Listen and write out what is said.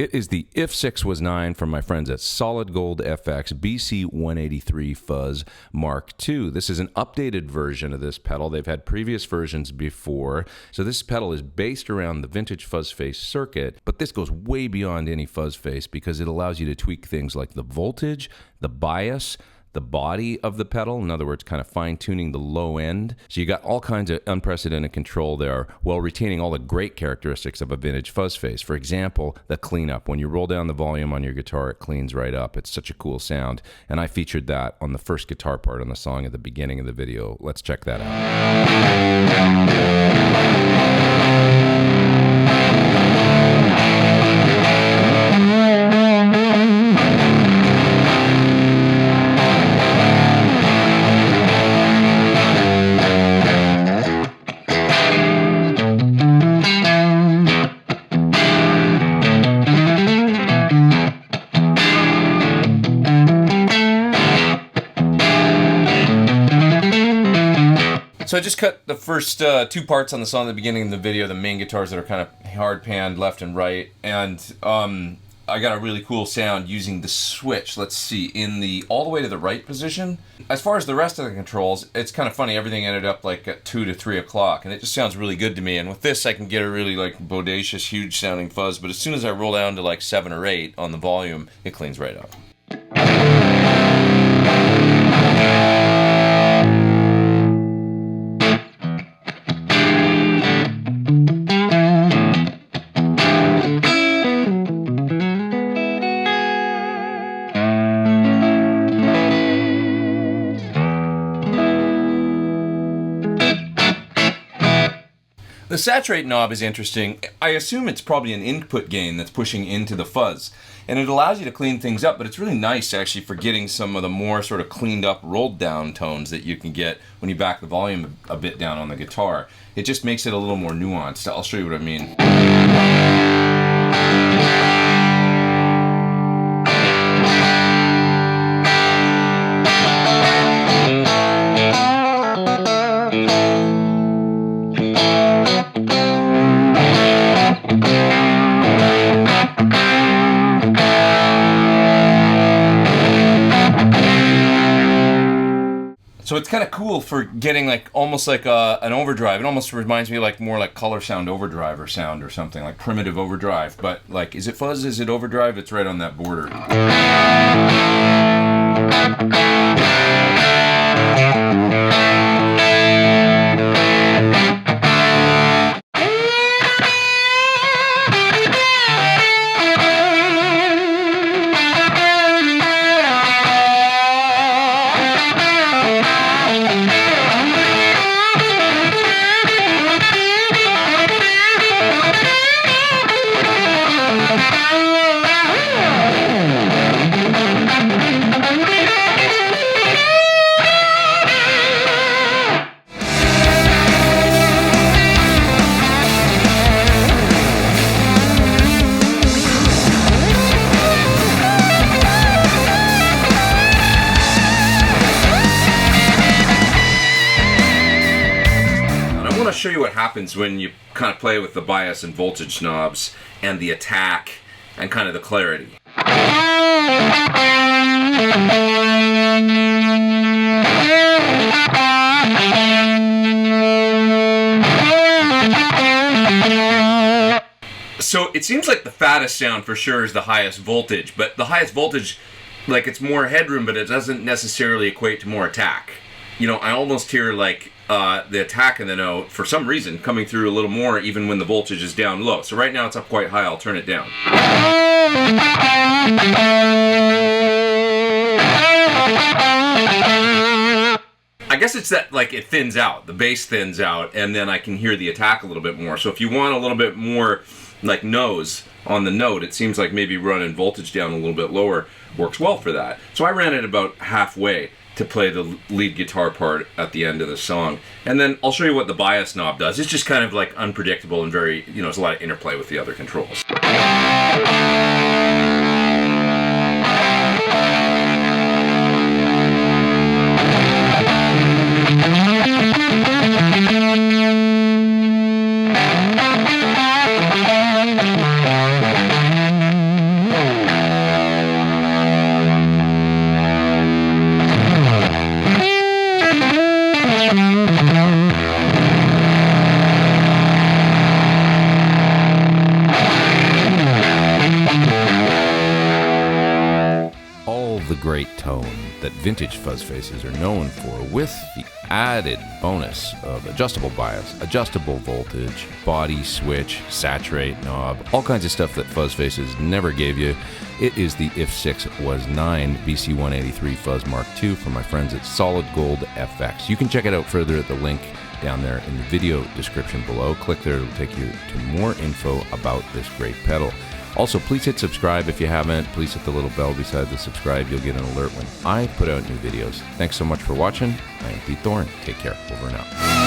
It is the If 6 Was 9 from my friends at Solid Gold FX BC183 Fuzz Mark II. This is an updated version of this pedal. They've had previous versions before. So this pedal is based around the vintage fuzz face circuit, but this goes way beyond any fuzz face because it allows you to tweak things like the voltage, the bias, the body of the pedal, in other words, kind of fine-tuning the low end. So you got all kinds of unprecedented control there while retaining all the great characteristics of a vintage fuzz face. For example, the cleanup. When you roll down the volume on your guitar, it cleans right up. It's such a cool sound. And I featured that on the first guitar part on the song at the beginning of the video. Let's check that out. So I just cut the first two parts on the song at the beginning of the video, the main guitars that are kind of hard panned left and right, and I got a really cool sound using the switch, let's see, in the all the way to the right position. As far as the rest of the controls, it's kind of funny, everything ended up like at 2 to 3 o'clock, and it just sounds really good to me. And with this I can get a really like bodacious, huge sounding fuzz, but as soon as I roll down to like 7 or 8 on the volume, it cleans right up. The saturate knob is interesting. I assume it's probably an input gain that's pushing into the fuzz. And it allows you to clean things up, but it's really nice actually for getting some of the more sort of cleaned up, rolled down tones that you can get when you back the volume a bit down on the guitar. It just makes it a little more nuanced. I'll show you what I mean. So it's kind of cool for getting like almost like an overdrive. It almost reminds me like more like color sound overdrive or sound or something like primitive overdrive. But like, is it fuzz? Is it overdrive? It's right on that border. Show you what happens when you kind of play with the bias and voltage knobs and the attack and kind of the clarity. So it seems like the fattest sound for sure is the highest voltage, but the highest voltage, like it's more headroom, but it doesn't necessarily equate to more attack. You know, I almost hear like the attack in the note, for some reason, coming through a little more even when the voltage is down low. So right now it's up quite high, I'll turn it down. I guess it's that, like, it thins out, the bass thins out, and then I can hear the attack a little bit more. So if you want a little bit more, like, nose on the note, it seems like maybe running voltage down a little bit lower works well for that. So I ran it about halfway to play the lead guitar part at the end of the song. And then I'll show you what the bias knob does. It's just kind of like unpredictable and very, you know, there's a lot of interplay with the other controls. All the great tone that vintage fuzz faces are known for, with the added bonus of adjustable bias, adjustable voltage, body switch, saturate knob, all kinds of stuff that fuzz faces never gave you. It is the FUZZ 9 BC183 Fuzz Mark II from my friends at Solid Gold FX. You can check it out further at the link down there in the video description below. Click there, it'll take you to more info about this great pedal. Also, please hit subscribe if you haven't. Please hit the little bell beside the subscribe. You'll get an alert when I put out new videos. Thanks so much for watching. I am Pete Thorn. Take care. Over and out.